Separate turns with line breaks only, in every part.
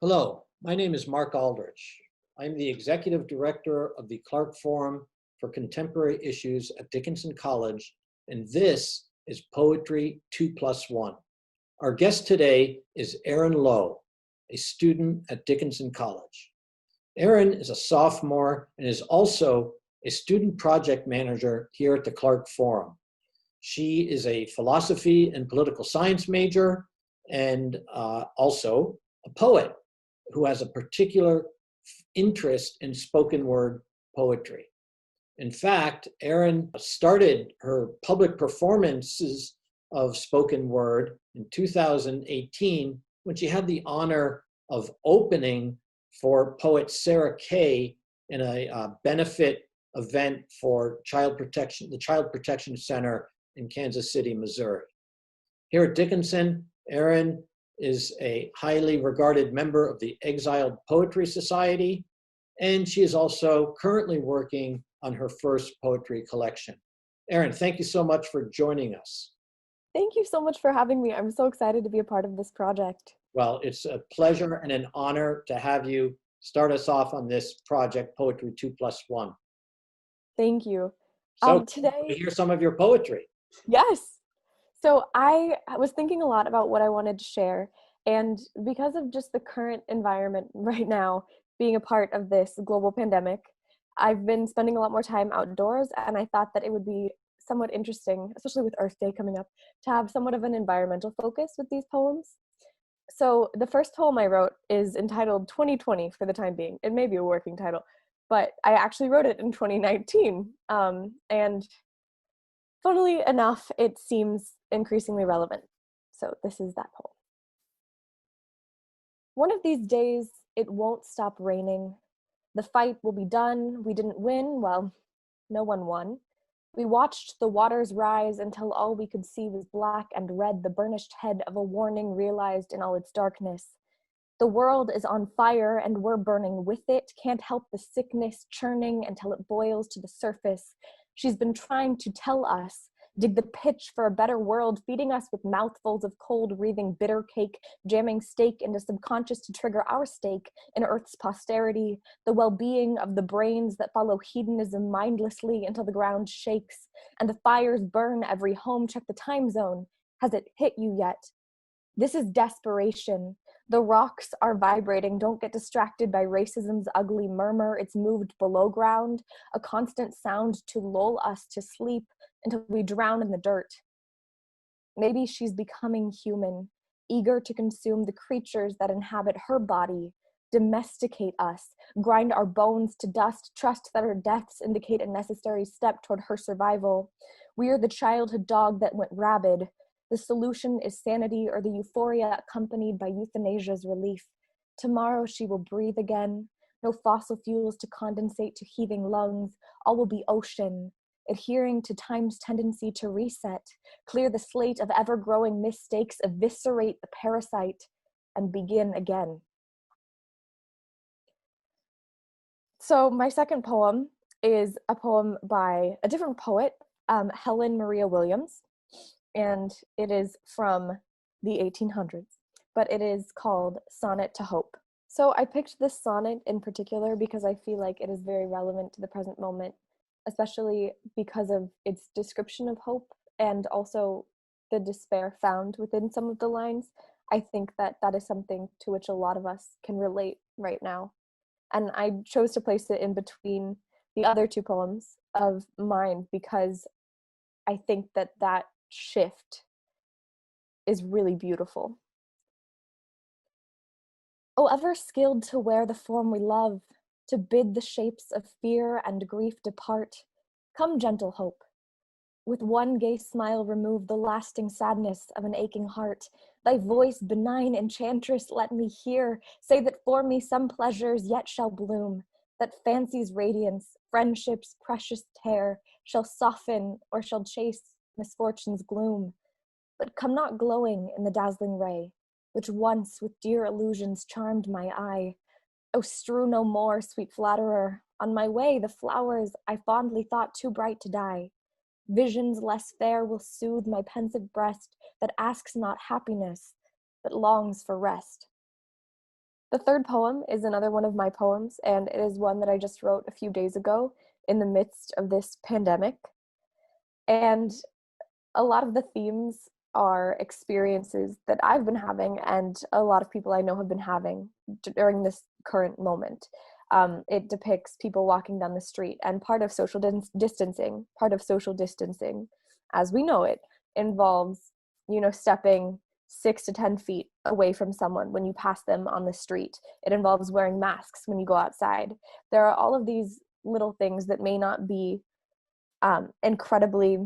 Hello, my name is Mark Aldrich. I'm the Executive Director of the Clark Forum for Contemporary Issues at Dickinson College, and this is Poetry 2+1. Our guest today is Erin Lowe, a student at Dickinson College. Erin is a sophomore and is also a student project manager here at the Clark Forum. She is a philosophy and political science major and also a poet who has a particular interest in spoken word poetry. In fact, Erin started her public performances of spoken word in 2018 when she had the honor of opening for poet Sarah Kay in a benefit event for the Child Protection Center in Kansas City, Missouri. Here at Dickinson, Erin is a highly regarded member of the Exiled Poetry Society, and she is also currently working on her first poetry collection. Erin, thank you so much for joining us.
Thank you so much for having me. I'm so excited to be a part of this project.
Well, it's a pleasure and an honor to have you start us off on this project, Poetry 2+1.
Thank you.
So
Today,
we hear some of your poetry.
yes. So I was thinking a lot about what I wanted to share, and because of just the current environment right now, being a part of this global pandemic, I've been spending a lot more time outdoors, and I thought that it would be somewhat interesting, especially with Earth Day coming up, to have somewhat of an environmental focus with these poems. So the first poem I wrote is entitled 2020 for the time being. It may be a working title, but I actually wrote it in 2019. And funnily enough, it seems increasingly relevant. So this is that poem. One of these days, it won't stop raining. The fight will be done. We didn't win. Well, no one won. We watched the waters rise until all we could see was black and red, the burnished head of a warning realized in all its darkness. The world is on fire and we're burning with it. Can't help the sickness churning until it boils to the surface. She's been trying to tell us, dig the pitch for a better world, feeding us with mouthfuls of cold, breathing bitter cake, jamming steak into subconscious to trigger our stake in Earth's posterity, the well-being of the brains that follow hedonism mindlessly until the ground shakes, and the fires burn every home. Check the time zone. Has it hit you yet? This is desperation. The rocks are vibrating. Don't get distracted by racism's ugly murmur. It's moved below ground, a constant sound to lull us to sleep until we drown in the dirt. Maybe she's becoming human, eager to consume the creatures that inhabit her body, domesticate us, grind our bones to dust, trust that her deaths indicate a necessary step toward her survival. We are the childhood dog that went rabid. The solution is sanity or the euphoria accompanied by euthanasia's relief. Tomorrow she will breathe again. No fossil fuels to condensate to heaving lungs. All will be ocean, adhering to time's tendency to reset, clear the slate of ever-growing mistakes, eviscerate the parasite, and begin again. So my second poem is a poem by a different poet, Helen Maria Williams, and it is from the 1800s, but it is called Sonnet to Hope. So I picked this sonnet in particular because I feel like it is very relevant to the present moment, especially because of its description of hope and also the despair found within some of the lines. I think that that is something to which a lot of us can relate right now. And I chose to place it in between the other two poems of mine because I think that that shift is really beautiful. Oh, ever skilled to wear the form we love, to bid the shapes of fear and grief depart, come, gentle hope. With one gay smile remove the lasting sadness of an aching heart. Thy voice, benign enchantress, let me hear. Say that for me some pleasures yet shall bloom, that fancy's radiance, friendship's precious tear, shall soften or shall chase misfortune's gloom. But come not glowing in the dazzling ray, which once with dear illusions charmed my eye. Oh, strew no more, sweet flatterer, on my way the flowers I fondly thought too bright to die. Visions less fair will soothe my pensive breast that asks not happiness, but longs for rest. The third poem is another one of my poems, and it is one that I just wrote a few days ago in the midst of this pandemic. And a lot of the themes are experiences that I've been having and a lot of people I know have been having during this current moment. It depicts people walking down the street, and part of social distancing, as we know it, involves, stepping 6 to 10 feet away from someone when you pass them on the street. It involves wearing masks when you go outside. There are all of these little things that may not be incredibly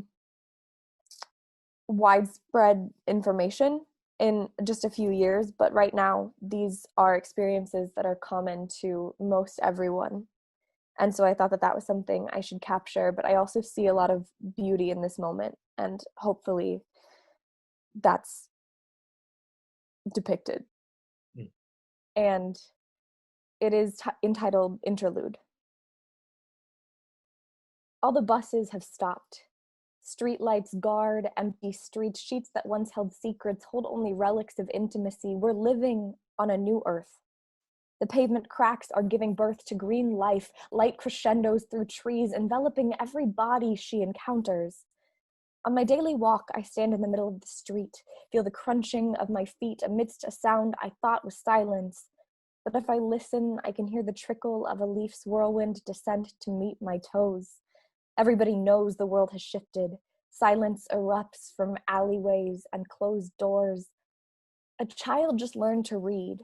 widespread information in just a few years, but right now these are experiences that are common to most everyone. And so I thought that that was something I should capture, but I also see a lot of beauty in this moment, and hopefully that's depicted.
Mm.
And it is entitled Interlude. All the buses have stopped. Streetlights guard empty streets. Sheets that once held secrets hold only relics of intimacy. We're living on a new earth. The pavement cracks are giving birth to green life. Light crescendos through trees, enveloping every body she encounters. On my daily walk, I stand in the middle of the street, feel the crunching of my feet amidst a sound I thought was silence. But if I listen, I can hear the trickle of a leaf's whirlwind descent to meet my toes. Everybody knows the world has shifted. Silence erupts from alleyways and closed doors. A child just learned to read.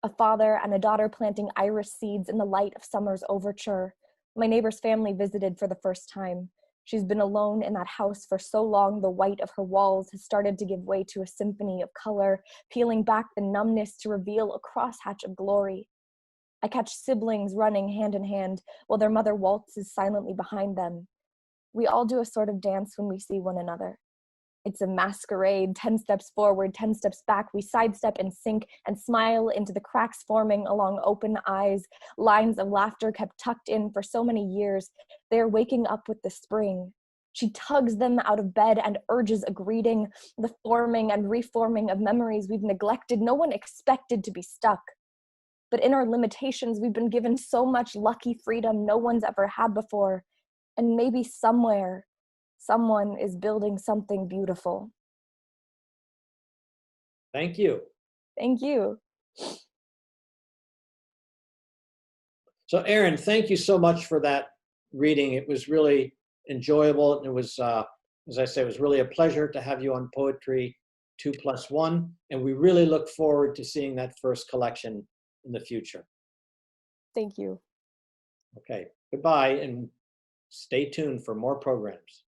A father and a daughter planting iris seeds in the light of summer's overture. My neighbor's family visited for the first time. She's been alone in that house for so long the white of her walls has started to give way to a symphony of color, peeling back the numbness to reveal a crosshatch of glory. I catch siblings running hand in hand while their mother waltzes silently behind them. We all do a sort of dance when we see one another. It's a masquerade, 10 steps forward, 10 steps back. We sidestep and sink and smile into the cracks forming along open eyes. Lines of laughter kept tucked in for so many years. They are waking up with the spring. She tugs them out of bed and urges a greeting, the forming and reforming of memories we've neglected. No one expected to be stuck. But in our limitations, we've been given so much lucky freedom no one's ever had before. And maybe somewhere, someone is building something beautiful.
Thank you.
Thank you.
So Erin, thank you so much for that reading. It was really enjoyable. And it was, as I said, it was really a pleasure to have you on Poetry 2+1. And we really look forward to seeing that first collection in the future.
Thank you.
Okay, goodbye, and stay tuned for more programs.